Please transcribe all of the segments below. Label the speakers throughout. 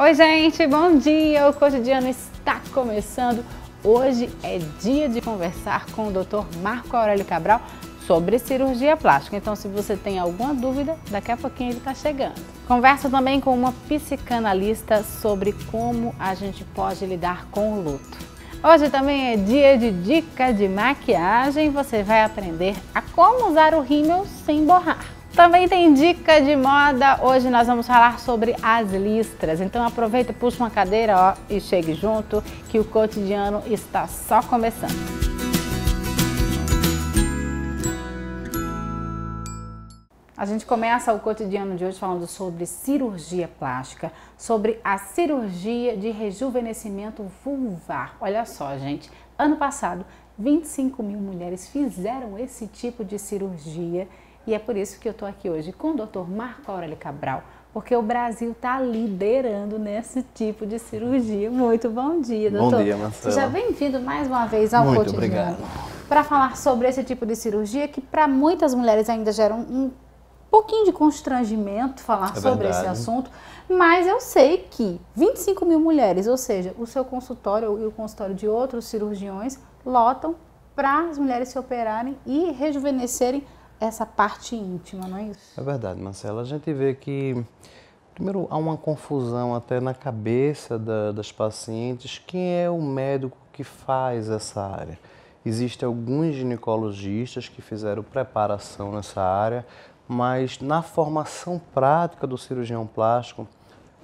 Speaker 1: Oi gente, bom dia! O Cotidiano está começando. Hoje é dia de conversar com o Dr. Marco Aurélio Cabral sobre cirurgia plástica. Então, se você tem alguma dúvida, daqui a pouquinho ele está chegando. Conversa também com uma psicanalista sobre como a gente pode lidar com o luto. Hoje também é dia de dica de maquiagem. Você vai aprender a como usar o rímel sem borrar. Também tem dica de moda. Hoje nós vamos falar sobre as listras. Então aproveita, puxa uma cadeira e chegue junto, que o cotidiano está só começando. A gente começa o cotidiano de hoje falando sobre cirurgia plástica, sobre a cirurgia de rejuvenescimento vulvar. Olha só, gente, ano passado 25 mil mulheres fizeram esse tipo de cirurgia. E é por isso que eu estou aqui hoje com o Dr. Marco Aurélio Cabral, porque o Brasil está liderando nesse tipo de cirurgia. Muito bom dia, doutor.
Speaker 2: Bom dia, Marcela.
Speaker 1: Seja bem-vindo mais uma vez ao
Speaker 2: Muito
Speaker 1: Cotidiano.
Speaker 2: obrigado.
Speaker 1: Para falar sobre esse tipo de cirurgia que para muitas mulheres ainda gera um pouquinho de constrangimento falar sobre esse assunto, mas eu sei que 25 mil mulheres, ou seja, o seu consultório e o consultório de outros cirurgiões lotam para as mulheres se operarem e rejuvenescerem essa parte íntima, não é isso?
Speaker 2: É verdade, Marcela. A gente vê que, primeiro, há uma confusão até na cabeça das pacientes. Quem é o médico que faz essa área? Existem alguns ginecologistas que fizeram preparação nessa área, mas na formação prática do cirurgião plástico,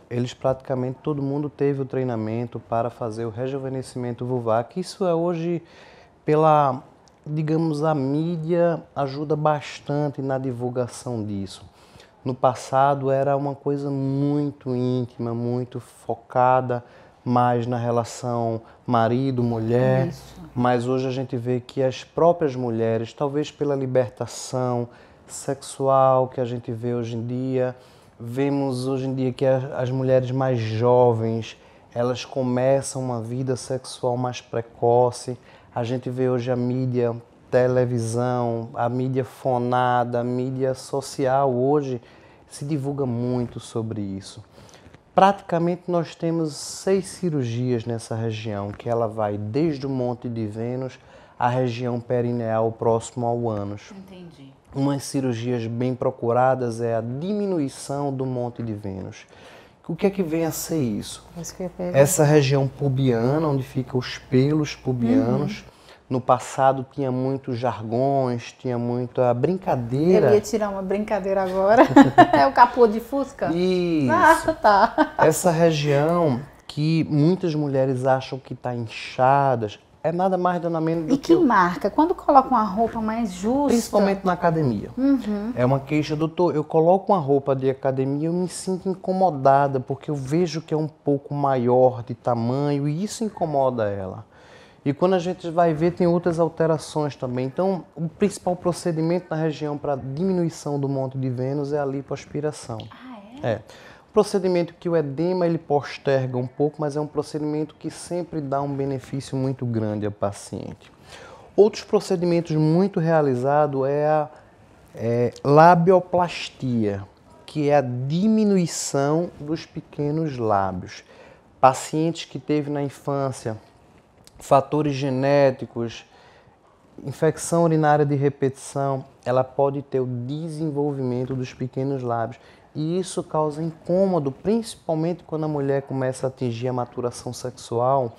Speaker 2: eles praticamente, todo mundo teve o treinamento para fazer o rejuvenescimento vulvar, que isso é hoje digamos, a mídia ajuda bastante na divulgação disso. No passado era uma coisa muito íntima, muito focada mais na relação marido-mulher, mas hoje a gente vê que as próprias mulheres, talvez pela libertação sexual que a gente vê hoje em dia, vemos hoje em dia que as mulheres mais jovens, elas começam uma vida sexual mais precoce. A gente vê hoje a mídia televisão, a mídia fonada, a mídia social hoje se divulga muito sobre isso. Praticamente nós temos 6 cirurgias nessa região, que ela vai desde o Monte de Vênus à região perineal próximo ao ânus.
Speaker 1: Entendi.
Speaker 2: Umas cirurgias bem procuradas é a diminuição do Monte de Vênus. O que é que vem a ser isso? Essa região pubiana, onde ficam os pelos pubianos. No passado tinha muitos jargões, tinha muita brincadeira.
Speaker 1: Eu ia tirar uma brincadeira agora. É o capô de Fusca?
Speaker 2: Isso.
Speaker 1: Ah, tá.
Speaker 2: Essa região que muitas mulheres acham que está inchada, é nada mais nada menos do
Speaker 1: que... E que marca? Quando coloca uma roupa mais justa?
Speaker 2: Principalmente na academia. É uma queixa, doutor, eu coloco uma roupa de academia e eu me sinto incomodada, porque eu vejo que é um pouco maior de tamanho e isso incomoda ela. E quando a gente vai ver, tem outras alterações também. Então, o principal procedimento na região para diminuição do Monte de Vênus é a lipoaspiração.
Speaker 1: Ah,
Speaker 2: é? Um procedimento que o edema ele posterga um pouco, mas é um procedimento que sempre dá um benefício muito grande ao paciente. Outros procedimentos muito realizados é a labioplastia, que é a diminuição dos pequenos lábios. Pacientes que teve na infância fatores genéticos, infecção urinária de repetição, ela pode ter o desenvolvimento dos pequenos lábios. E isso causa incômodo, principalmente quando a mulher começa a atingir a maturação sexual.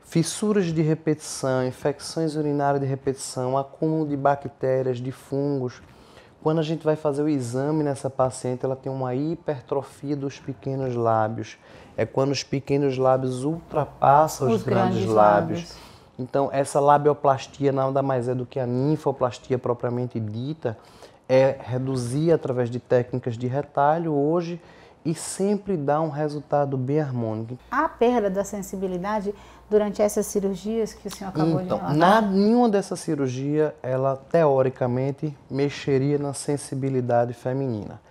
Speaker 2: Fissuras de repetição, infecções urinárias de repetição, acúmulo de bactérias, de fungos. Quando a gente vai fazer o exame nessa paciente, ela tem uma hipertrofia dos pequenos lábios. É quando os pequenos lábios ultrapassam os grandes lábios. Então, essa labioplastia nada mais é do que a ninfoplastia propriamente dita, é reduzir através de técnicas de retalho hoje e sempre dá um resultado bem harmônico.
Speaker 1: Há perda da sensibilidade durante essas cirurgias que o senhor acabou de relatar?
Speaker 2: Nenhuma dessas cirurgias, ela teoricamente mexeria na sensibilidade feminina.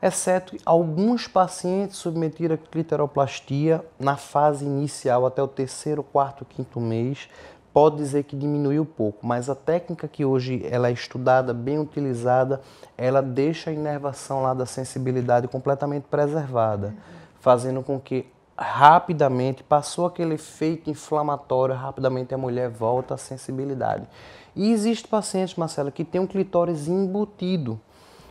Speaker 2: Exceto alguns pacientes submetidos à clitoroplastia na fase inicial, até o 3º, 4º, 5º mês, pode dizer que diminuiu um pouco, mas a técnica que hoje ela é estudada, bem utilizada, ela deixa a inervação lá da sensibilidade completamente preservada, fazendo com que rapidamente, passou aquele efeito inflamatório, rapidamente a mulher volta à sensibilidade. E existe paciente, Marcela, que tem um clitóris embutido.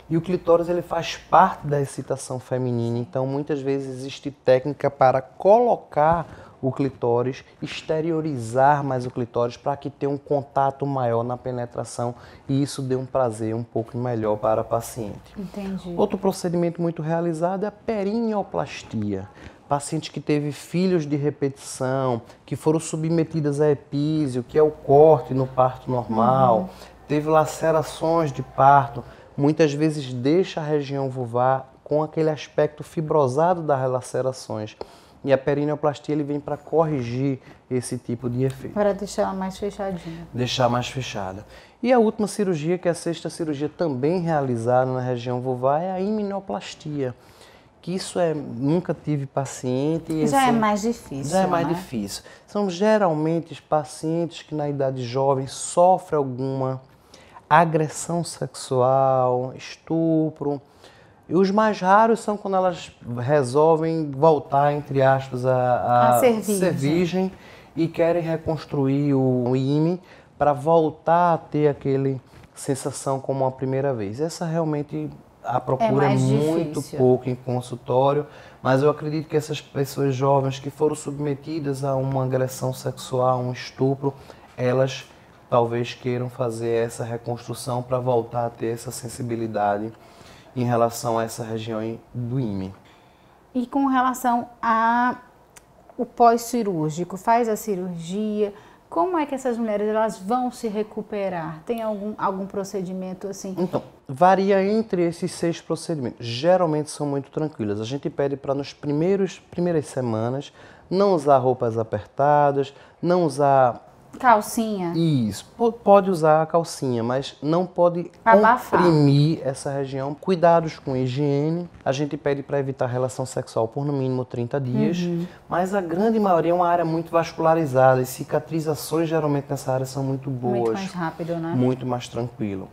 Speaker 2: E o clitóris ele faz parte da excitação feminina, então muitas vezes existe técnica para colocar o clitóris, exteriorizar mais o clitóris para que tenha um contato maior na penetração e isso dê um prazer um pouco melhor para a paciente.
Speaker 1: Entendi.
Speaker 2: Outro procedimento muito realizado é a perineoplastia. Paciente que teve filhos de repetição, que foram submetidas a epísio, que é o corte no parto normal, teve lacerações de parto, muitas vezes deixa a região vulvar com aquele aspecto fibrosado das lacerações. E a perineoplastia ele vem para corrigir esse tipo de efeito.
Speaker 1: Para deixar ela mais fechadinha.
Speaker 2: Deixar mais fechada. E a última cirurgia, que é a sexta cirurgia também realizada na região vulvar, é a iminoplastia. Que isso nunca tive paciente.
Speaker 1: Já é mais difícil.
Speaker 2: Já é mais difícil. São geralmente pacientes que na idade jovem sofrem alguma agressão sexual, estupro. E os mais raros são quando elas resolvem voltar, entre aspas, a ser virgem e querem reconstruir o ímen para voltar a ter aquele sensação como a primeira vez. Essa realmente a procura é muito pouco em consultório, mas eu acredito que essas pessoas jovens que foram submetidas a uma agressão sexual, um estupro, elas talvez queiram fazer essa reconstrução para voltar a ter essa sensibilidade em relação a essa região do ímen.
Speaker 1: E com relação ao pós-cirúrgico, faz a cirurgia, como é que essas mulheres elas vão se recuperar? Tem algum procedimento assim?
Speaker 2: Então, varia entre esses 6 procedimentos. Geralmente são muito tranquilas. A gente pede para nas primeiras semanas não usar roupas apertadas, não usar...
Speaker 1: Calcinha?
Speaker 2: Isso, pode usar a calcinha, mas não pode comprimir essa região. Cuidados com higiene, a gente pede para evitar relação sexual por no mínimo 30 dias, mas a grande maioria é uma área muito vascularizada e cicatrizações geralmente nessa área são muito boas.
Speaker 1: Muito mais rápido, né?
Speaker 2: Muito mais tranquilo.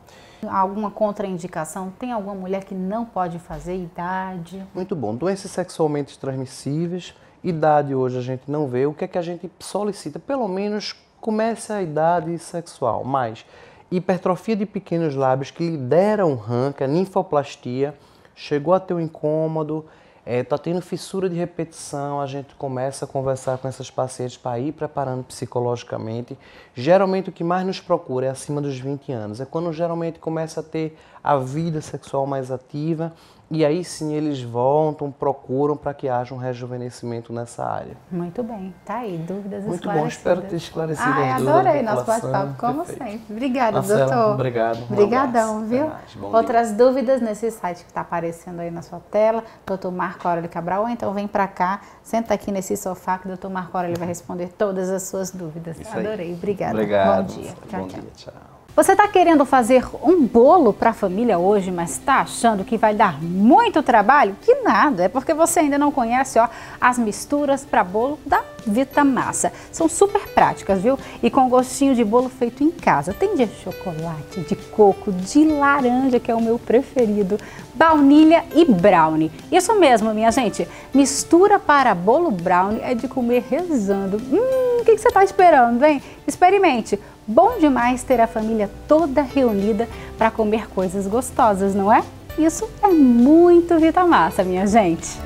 Speaker 1: Alguma contraindicação? Tem alguma mulher que não pode fazer? Idade?
Speaker 2: Muito bom. Doenças sexualmente transmissíveis, idade hoje a gente não vê. O que é que a gente solicita? Pelo menos comece a idade sexual, mas hipertrofia de pequenos lábios que lideram ranca, ninfoplastia, chegou a ter um incômodo, está tendo fissura de repetição, a gente começa a conversar com essas pacientes para ir preparando psicologicamente. Geralmente o que mais nos procura é acima dos 20 anos, é quando geralmente começa a ter a vida sexual mais ativa e aí sim eles voltam, procuram para que haja um rejuvenescimento nessa área.
Speaker 1: Muito bem, tá aí, dúvidas
Speaker 2: muito
Speaker 1: esclarecidas.
Speaker 2: Muito bom, espero ter esclarecido as dúvidas.
Speaker 1: Adorei nosso bate-papo, como sempre. Obrigada,
Speaker 2: Marcela,
Speaker 1: doutor.
Speaker 2: Obrigado.
Speaker 1: Obrigadão, viu? Outras dúvidas nesse site que está aparecendo aí na sua tela, doutor Marco Aurélio Cabral, ou então vem para cá, senta aqui nesse sofá que o doutor Marco Aurélio vai responder todas as suas dúvidas. Adorei, obrigada.
Speaker 2: Obrigado.
Speaker 1: Bom dia.
Speaker 2: Bom dia, tchau.
Speaker 1: Você está querendo fazer um bolo para a família hoje, mas está achando que vai dar muito trabalho? Que nada, é porque você ainda não conhece as misturas para bolo da Vitamassa. São super práticas, viu? E com gostinho de bolo feito em casa. Tem de chocolate, de coco, de laranja, que é o meu preferido, baunilha e brownie. Isso mesmo, minha gente. Mistura para bolo brownie é de comer rezando. O que você está esperando, hein? Experimente. Bom demais ter a família toda reunida para comer coisas gostosas, não é? Isso é muito Vitamassa, minha gente.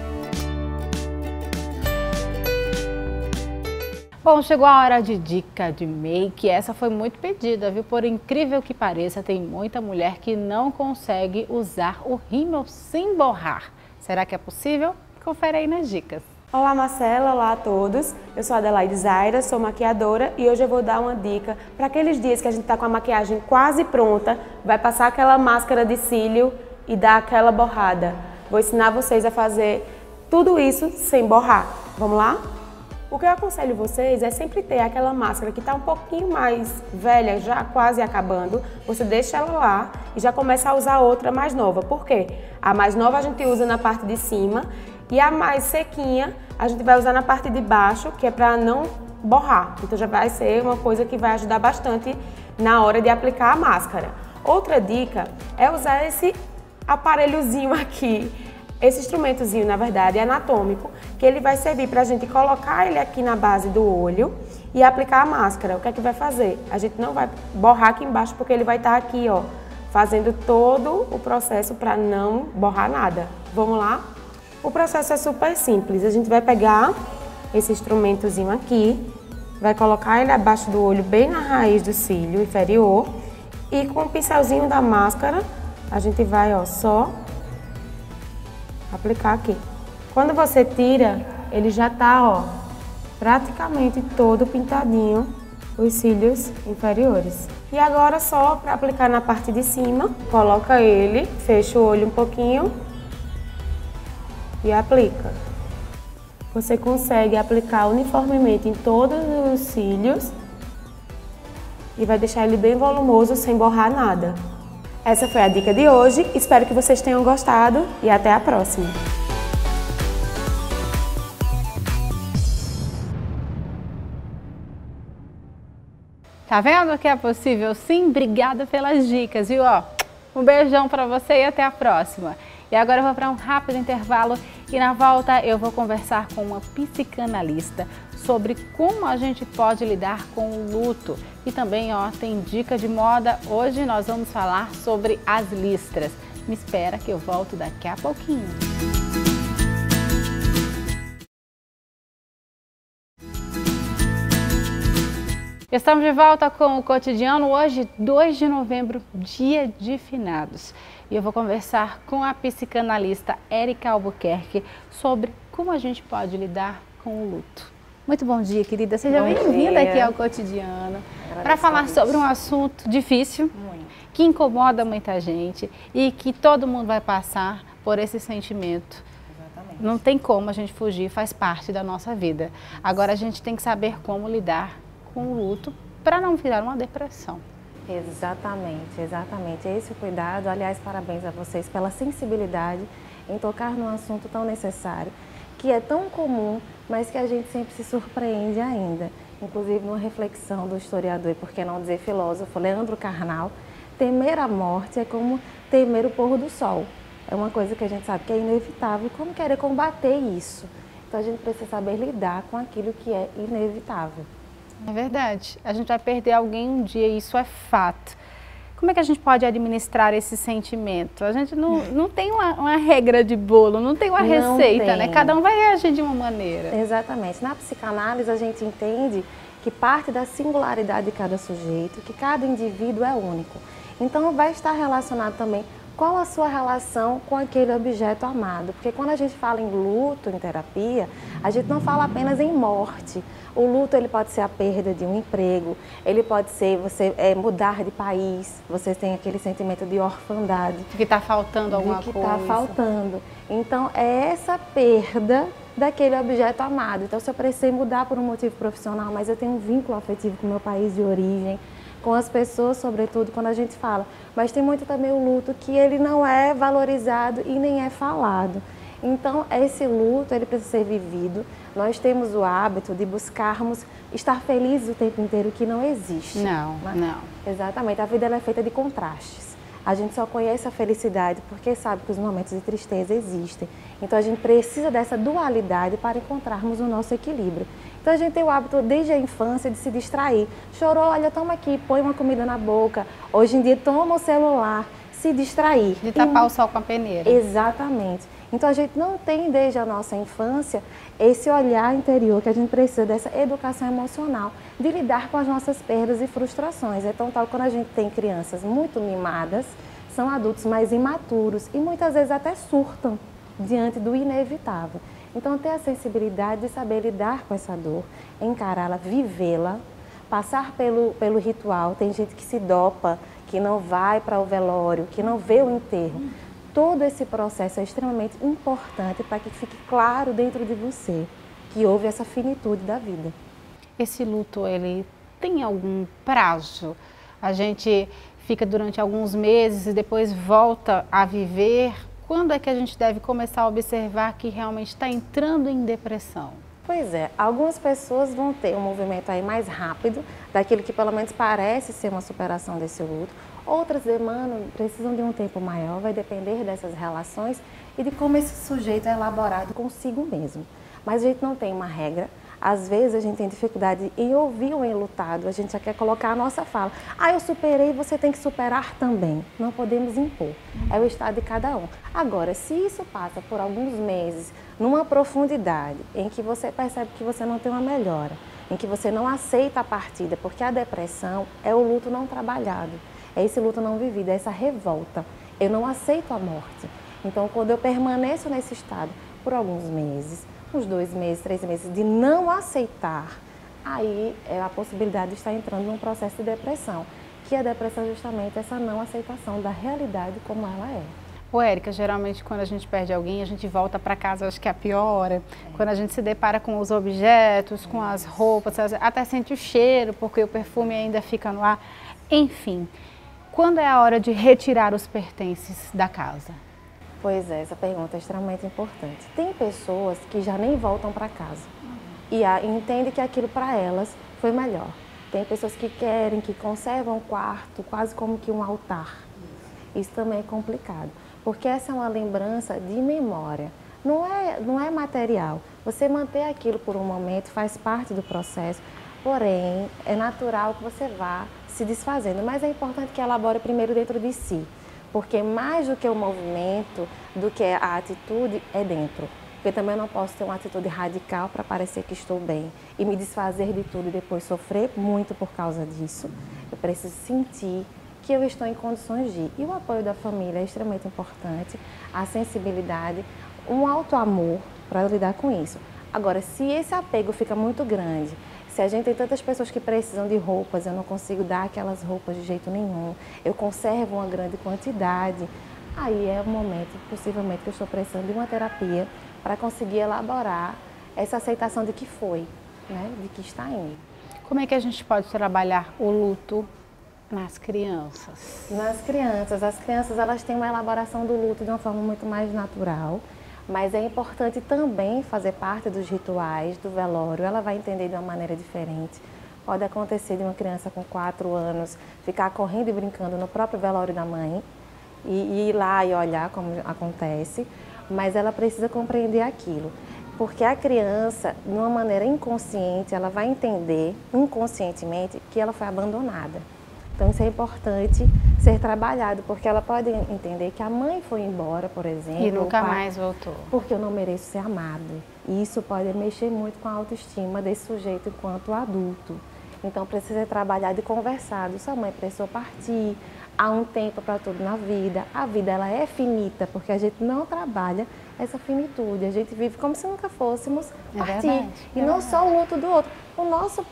Speaker 1: Bom, chegou a hora de dica de make. Essa foi muito pedida, viu? Por incrível que pareça, tem muita mulher que não consegue usar o rímel sem borrar. Será que é possível? Confere aí nas dicas.
Speaker 3: Olá Marcela, olá a todos, eu sou a Adelaide Zaira, sou maquiadora e hoje eu vou dar uma dica para aqueles dias que a gente está com a maquiagem quase pronta, vai passar aquela máscara de cílio e dar aquela borrada. Vou ensinar vocês a fazer tudo isso sem borrar, vamos lá? O que eu aconselho vocês é sempre ter aquela máscara que está um pouquinho mais velha, já quase acabando, você deixa ela lá e já começa a usar outra mais nova. Por quê? A mais nova a gente usa na parte de cima e a mais sequinha a gente vai usar na parte de baixo, que é para não borrar. Então já vai ser uma coisa que vai ajudar bastante na hora de aplicar a máscara. Outra dica é usar esse aparelhozinho aqui. Esse instrumentozinho, na verdade, é anatômico, que ele vai servir para a gente colocar ele aqui na base do olho e aplicar a máscara. O que é que vai fazer? A gente não vai borrar aqui embaixo porque ele vai estar aqui, ó, fazendo todo o processo para não borrar nada. Vamos lá? O processo é super simples. A gente vai pegar esse instrumentozinho aqui, vai colocar ele abaixo do olho, bem na raiz do cílio inferior, e com o pincelzinho da máscara, a gente vai, ó, só aplicar aqui. Quando você tira, ele já tá, ó, praticamente todo pintadinho os cílios inferiores. E agora só para aplicar na parte de cima, coloca ele, fecha o olho um pouquinho e aplica. Você consegue aplicar uniformemente em todos os cílios e vai deixar ele bem volumoso sem borrar nada. Essa foi a dica de hoje, espero que vocês tenham gostado e até a próxima!
Speaker 1: Tá vendo que é possível? Sim, obrigada pelas dicas, viu? Ó, um beijão pra você e até a próxima. E agora eu vou para um rápido intervalo e na volta eu vou conversar com uma psicanalista sobre como a gente pode lidar com o luto. E também, ó, tem dica de moda. Hoje nós vamos falar sobre as listras. Me espera que eu volto daqui a pouquinho. Estamos de volta com o Cotidiano, hoje 2 de novembro, dia de finados. E eu vou conversar com a psicanalista Érica Albuquerque sobre como a gente pode lidar com o luto. Muito bom dia, querida. Seja bem-vinda aqui ao Cotidiano para falar sobre um assunto difícil, que incomoda muita gente e que todo mundo vai passar por esse sentimento. Exatamente. Não tem como a gente fugir, faz parte da nossa vida. Agora a gente tem que saber como lidar com o luto para não virar uma depressão.
Speaker 4: Exatamente, exatamente. Esse o cuidado. Aliás, parabéns a vocês pela sensibilidade em tocar num assunto tão necessário, que é tão comum, mas que a gente sempre se surpreende ainda. Inclusive, numa reflexão do historiador, e por que não dizer filósofo, Leandro Carnal, temer a morte é como temer o pôr do sol. É uma coisa que a gente sabe que é inevitável, como querer combater isso. Então, a gente precisa saber lidar com aquilo que é inevitável.
Speaker 1: É verdade. A gente vai perder alguém um dia, isso é fato. Como é que a gente pode administrar esse sentimento? A gente não tem uma regra de bolo, não tem uma receita, né? Cada um vai reagir de uma maneira.
Speaker 4: Exatamente. Na psicanálise, a gente entende que parte da singularidade de cada sujeito, que cada indivíduo é único. Então, vai estar relacionado também qual a sua relação com aquele objeto amado. Porque quando a gente fala em luto, em terapia, a gente não fala apenas em morte. O luto, ele pode ser a perda de um emprego, ele pode ser você mudar de país, você tem aquele sentimento de orfandade.
Speaker 1: Que está faltando alguma coisa.
Speaker 4: Que está faltando. Então, é essa perda daquele objeto amado. Então, se eu precisei mudar por um motivo profissional, mas eu tenho um vínculo afetivo com o meu país de origem, com as pessoas, sobretudo, quando a gente fala. Mas tem muito também o luto que ele não é valorizado e nem é falado. Então, esse luto, ele precisa ser vivido. Nós temos o hábito de buscarmos estar felizes o tempo inteiro, que não existe.
Speaker 1: Não.
Speaker 4: Exatamente. A vida ela é feita de contrastes. A gente só conhece a felicidade porque sabe que os momentos de tristeza existem. Então, a gente precisa dessa dualidade para encontrarmos o nosso equilíbrio. Então, a gente tem o hábito, desde a infância, de se distrair. Chorou, olha, toma aqui, põe uma comida na boca. Hoje em dia, toma o celular, se distrair.
Speaker 1: De tapar o sol com a peneira.
Speaker 4: Exatamente. Então, a gente não tem, desde a nossa infância, esse olhar interior que a gente precisa dessa educação emocional, de lidar com as nossas perdas e frustrações. Então, tal, quando a gente tem crianças muito mimadas, são adultos mais imaturos e muitas vezes até surtam diante do inevitável. Então, ter a sensibilidade de saber lidar com essa dor, encará-la, vivê-la, passar pelo ritual. Tem gente que se dopa, que não vai para o velório, que não vê o enterro. Todo esse processo é extremamente importante para que fique claro dentro de você que houve essa finitude da vida.
Speaker 1: Esse luto, ele tem algum prazo? A gente fica durante alguns meses e depois volta a viver? Quando é que a gente deve começar a observar que realmente está entrando em depressão?
Speaker 4: Pois é, algumas pessoas vão ter um movimento aí mais rápido, daquilo que pelo menos parece ser uma superação desse luto. Outras precisam de um tempo maior, vai depender dessas relações e de como esse sujeito é elaborado consigo mesmo. Mas a gente não tem uma regra. Às vezes a gente tem dificuldade em ouvir o enlutado, a gente já quer colocar a nossa fala. Eu superei, você tem que superar também. Não podemos impor, é o estado de cada um. Agora, se isso passa por alguns meses, numa profundidade, em que você percebe que você não tem uma melhora, em que você não aceita a partida, porque a depressão é o luto não trabalhado, é esse luto não vivido, é essa revolta. Eu não aceito a morte. Então, quando eu permaneço nesse estado por alguns meses, uns 2 meses, 3 meses, de não aceitar, aí é a possibilidade de estar entrando num processo de depressão, que a depressão é justamente essa não aceitação da realidade como ela é.
Speaker 1: Ô, Érica, geralmente quando a gente perde alguém, a gente volta para casa, acho que é a pior hora. Quando a gente se depara com os objetos, com as roupas, até sente o cheiro, porque o perfume ainda fica no ar. Enfim, quando é a hora de retirar os pertences da casa?
Speaker 4: Pois é, essa pergunta é extremamente importante. Tem pessoas que já nem voltam para casa e entendem que aquilo para elas foi melhor. Tem pessoas que querem, que conservam o quarto quase como que um altar. Isso também é complicado, porque essa é uma lembrança de memória, não é material. Você manter aquilo por um momento faz parte do processo, porém é natural que você vá se desfazendo, mas é importante que elabore primeiro dentro de si. Porque mais do que o movimento, do que a atitude, é dentro. Porque também eu não posso ter uma atitude radical para parecer que estou bem e me desfazer de tudo e depois sofrer muito por causa disso. Eu preciso sentir que eu estou em condições de ir. E o apoio da família é extremamente importante, a sensibilidade, um auto-amor para lidar com isso. Agora, se esse apego fica muito grande, se a gente tem tantas pessoas que precisam de roupas, eu não consigo dar aquelas roupas de jeito nenhum, eu conservo uma grande quantidade, aí é o momento, possivelmente, que eu estou precisando de uma terapia para conseguir elaborar essa aceitação de que foi, né, de que está indo.
Speaker 1: Como é que a gente pode trabalhar o luto nas crianças?
Speaker 4: Nas crianças, as crianças elas têm uma elaboração do luto de uma forma muito mais natural. Mas é importante também fazer parte dos rituais do velório, ela vai entender de uma maneira diferente. Pode acontecer de uma criança com 4 anos ficar correndo e brincando no próprio velório da mãe e ir lá e olhar como acontece, mas ela precisa compreender aquilo. Porque a criança, de uma maneira inconsciente, ela vai entender inconscientemente que ela foi abandonada. Então isso é importante ser trabalhado, porque ela pode entender que a mãe foi embora, por exemplo.
Speaker 1: E nunca mais voltou.
Speaker 4: Porque eu não mereço ser amado. E isso pode mexer muito com a autoestima desse sujeito enquanto adulto. Então precisa ser trabalhado e conversado. Sua mãe precisou partir, há um tempo para tudo na vida. A vida ela é finita, porque a gente não trabalha essa finitude. A gente vive como se nunca fôssemos partir.
Speaker 1: Verdade,
Speaker 4: e não só o luto do outro, a nossa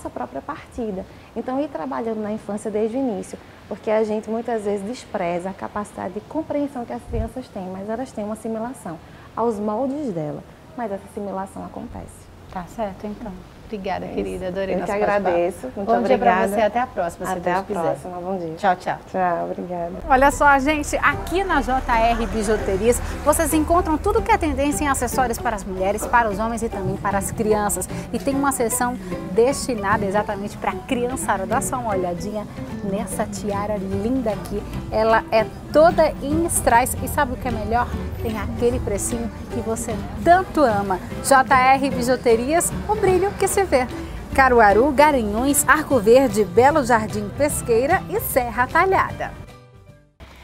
Speaker 4: própria partida. Então, ir trabalhando na infância desde o início, porque a gente muitas vezes despreza a capacidade de compreensão que as crianças têm, mas elas têm uma assimilação aos moldes dela, mas essa assimilação acontece.
Speaker 1: Tá certo, então. Obrigada, querida. Adorei nosso
Speaker 4: bate-papo. Eu que agradeço. Muito
Speaker 1: obrigada. Bom dia pra você. Até a próxima, se
Speaker 4: Até
Speaker 1: Deus
Speaker 4: a
Speaker 1: quiser.
Speaker 4: próxima. Bom dia.
Speaker 1: Tchau, tchau.
Speaker 4: Tchau, obrigada.
Speaker 1: Olha só, gente, aqui na JR Bijuterias vocês encontram tudo que é tendência em acessórios para as mulheres, para os homens e também para as crianças. E tem uma seção destinada exatamente para a criançada. Dá só uma olhadinha nessa tiara linda aqui. Ela é toda em strass e sabe o que é melhor? Tem aquele precinho que você tanto ama. JR Bijuterias, o brilho que se vê. Caruaru, Garanhuns, Arco Verde, Belo Jardim, Pesqueira e Serra Talhada.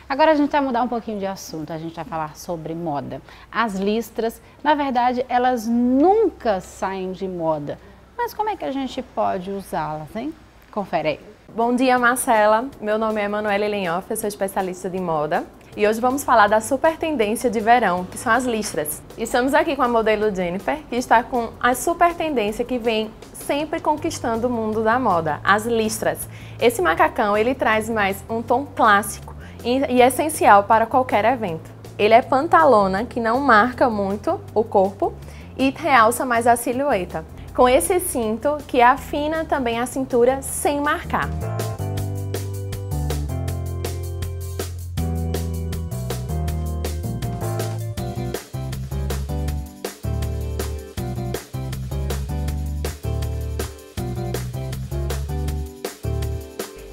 Speaker 1: Agora a gente vai mudar um pouquinho de assunto, a gente vai falar sobre moda. As listras, na verdade, elas nunca saem de moda. Mas como é que a gente pode usá-las, hein? Confere aí.
Speaker 5: Bom dia, Marcela. Meu nome é Emanuele Lenhoff, eu sou especialista de moda. E hoje vamos falar da super tendência de verão, que são as listras. Estamos aqui com a modelo Jennifer, que está com a super tendência que vem sempre conquistando o mundo da moda, as listras. Esse macacão, ele traz mais um tom clássico e essencial para qualquer evento. Ele é pantalona, que não marca muito o corpo e realça mais a silhueta. Com esse cinto que afina também a cintura sem marcar.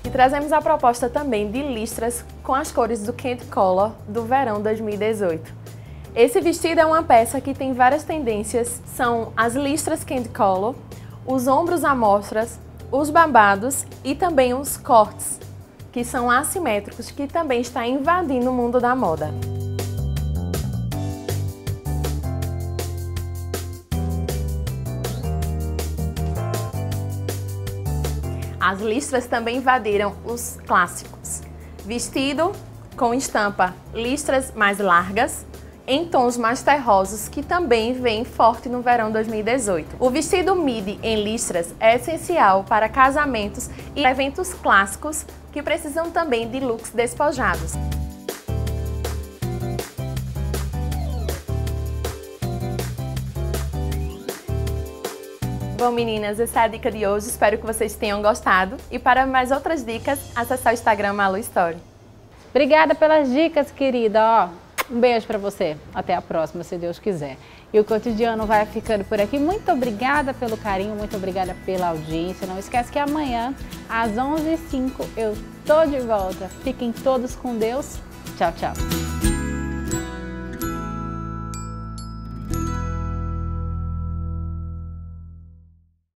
Speaker 5: E trazemos a proposta também de listras com as cores do Candy Color do verão 2018. Esse vestido é uma peça que tem várias tendências, são as listras Candy Color, os ombros à mostras, os babados e também os cortes, que são assimétricos, que também está invadindo o mundo da moda. As listras também invadiram os clássicos. Vestido com estampa listras mais largas, em tons mais terrosos, que também vem forte no verão 2018. O vestido midi em listras é essencial para casamentos e eventos clássicos que precisam também de looks despojados. Bom, meninas, essa é a dica de hoje. Espero que vocês tenham gostado. E para mais outras dicas, acesse o Instagram Malu Story.
Speaker 1: Obrigada pelas dicas, querida. Um beijo para você. Até a próxima, se Deus quiser. E o Cotidiano vai ficando por aqui. Muito obrigada pelo carinho, muito obrigada pela audiência. Não esquece que amanhã, às 11h05, eu tô de volta. Fiquem todos com Deus. Tchau, tchau.